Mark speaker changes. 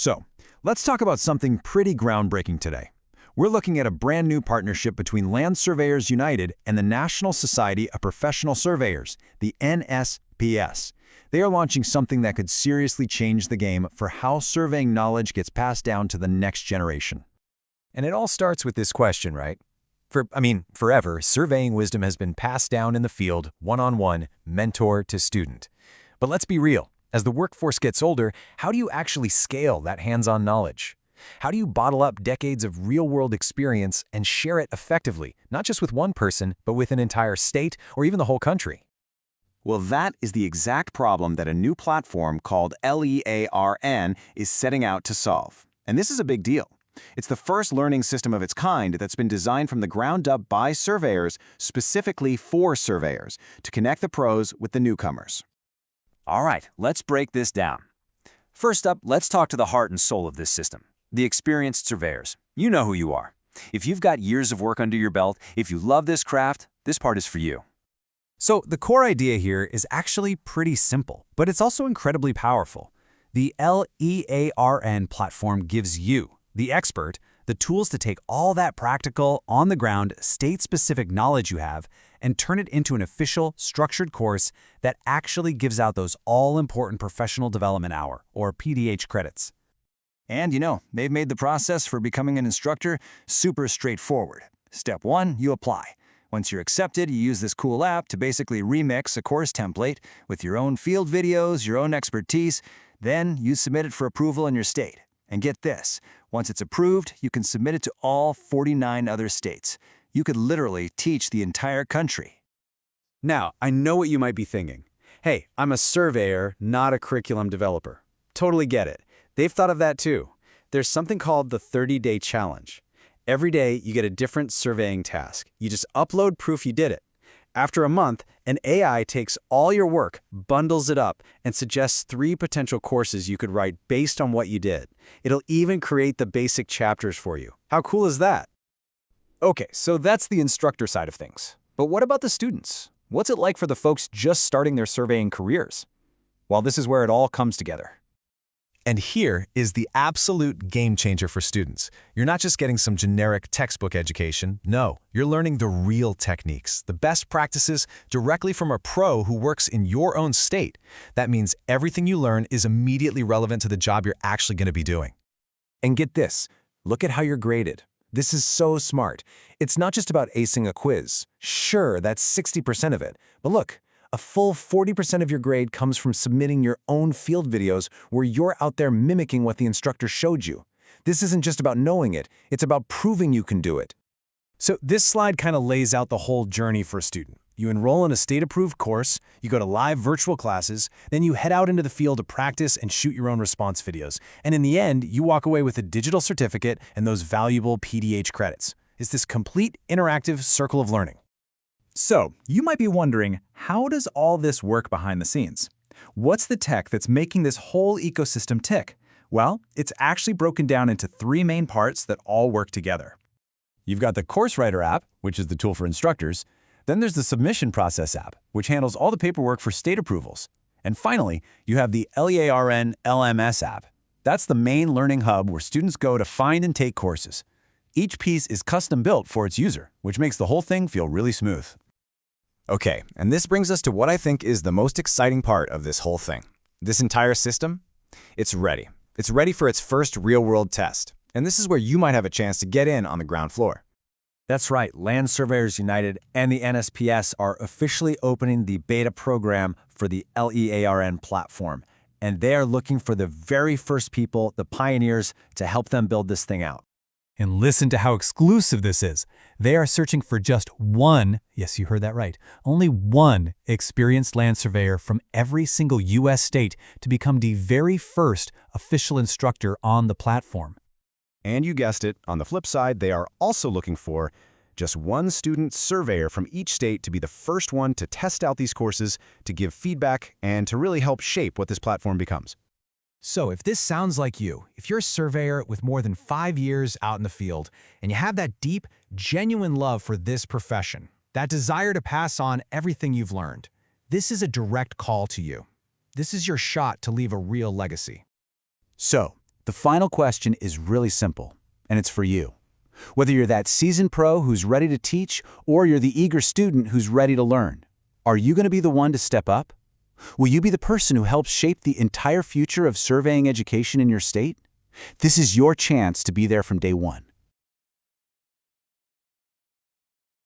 Speaker 1: So, let's talk about something pretty groundbreaking today. We're looking at a brand new partnership between Land Surveyors United and the National Society of Professional Surveyors, the N.S.P.S. They are launching something that could seriously change the game for how surveying knowledge gets passed down to the next generation.
Speaker 2: And it all starts with this question, right? Forever, surveying wisdom has been passed down in the field, one-on-one, mentor to student. But let's be real. As the workforce gets older, how do you actually scale that hands-on knowledge? How do you bottle up decades of real-world experience and share it effectively, not just with one person, but with an entire state or even the whole country?
Speaker 3: Well, that is the exact problem that a new platform called LEARN is setting out to solve. And this is a big deal. It's the first learning system of its kind that's been designed from the ground up by surveyors, specifically for surveyors, to connect the pros with the newcomers.
Speaker 4: All right, let's break this down. First up, let's talk to the heart and soul of this system, the experienced surveyors. You know who you are. If you've got years of work under your belt, if you love this craft, this part is for you.
Speaker 2: So the core idea here is actually pretty simple, but it's also incredibly powerful. The LEARN platform gives you, the expert, the tools to take all that practical, on-the-ground, state-specific knowledge you have and turn it into an official, structured course that actually gives out those all-important professional development hour, or PDH credits.
Speaker 5: And they've made the process for becoming an instructor super straightforward. Step 1, you apply. Once you're accepted, you use this cool app to basically remix a course template with your own field videos, your own expertise. Then you submit it for approval in your state. And get this, once it's approved, you can submit it to all 49 other states. You could literally teach the entire country.
Speaker 1: Now, I know what you might be thinking. Hey, I'm a surveyor, not a curriculum developer. Totally get it. They've thought of that too. There's something called the 30-day challenge. Every day, you get a different surveying task. You just upload proof you did it. After a month, an AI takes all your work, bundles it up, and suggests 3 potential courses you could write based on what you did. It'll even create the basic chapters for you. How cool is that?
Speaker 2: Okay, so that's the instructor side of things. But what about the students? What's it like for the folks just starting their surveying careers? Well, this is where it all comes together.
Speaker 6: And here is the absolute game changer for students. You're not just getting some generic textbook education. No, you're learning the real techniques, the best practices directly from a pro who works in your own state. That means everything you learn is immediately relevant to the job you're actually going to be doing.
Speaker 2: And get this, look at how you're graded. This is so smart. It's not just about acing a quiz. Sure, that's 60% of it. But look, a full 40% of your grade comes from submitting your own field videos where you're out there mimicking what the instructor showed you. This isn't just about knowing it, it's about proving you can do it.
Speaker 1: So this slide kind of lays out the whole journey for a student. You enroll in a state-approved course, you go to live virtual classes, then you head out into the field to practice and shoot your own response videos. And in the end, you walk away with a digital certificate and those valuable PDH credits. It's this complete interactive circle of learning.
Speaker 7: So, you might be wondering, how does all this work behind the scenes? What's the tech that's making this whole ecosystem tick? Well, it's actually broken down into 3 main parts that all work together.
Speaker 1: You've got the Course Writer app, which is the tool for instructors. Then there's the Submission Process app, which handles all the paperwork for state approvals. And finally, you have the LEARN LMS app. That's the main learning hub where students go to find and take courses. Each piece is custom built for its user, which makes the whole thing feel really smooth.
Speaker 6: Okay, and this brings us to what I think is the most exciting part of this whole thing. This entire system, it's ready. It's ready for its first real-world test. And this is where you might have a chance to get in on the ground floor.
Speaker 1: That's right, Land Surveyors United and the N.S.P.S. are officially opening the beta program for the LEARN platform. And they are looking for the very first people, the pioneers, to help them build this thing out.
Speaker 7: And listen to how exclusive this is. They are searching for just one, yes, you heard that right, only one experienced land surveyor from every single U.S. state to become the very first official instructor on the platform.
Speaker 3: And you guessed it, on the flip side, they are also looking for just one student surveyor from each state to be the first one to test out these courses, to give feedback, and to really help shape what this platform becomes.
Speaker 2: So if this sounds like you, if you're a surveyor with more than 5 years out in the field, and you have that deep, genuine love for this profession, that desire to pass on everything you've learned, this is a direct call to you. This is your shot to leave a real legacy.
Speaker 3: So,
Speaker 1: The final question is really simple, and it's for you. Whether you're that seasoned pro who's ready to teach or you're the eager student who's ready to learn, are you going to be the one to step up? Will you be the person who helps shape the entire future of surveying education in your state? This is your chance to be there from day one.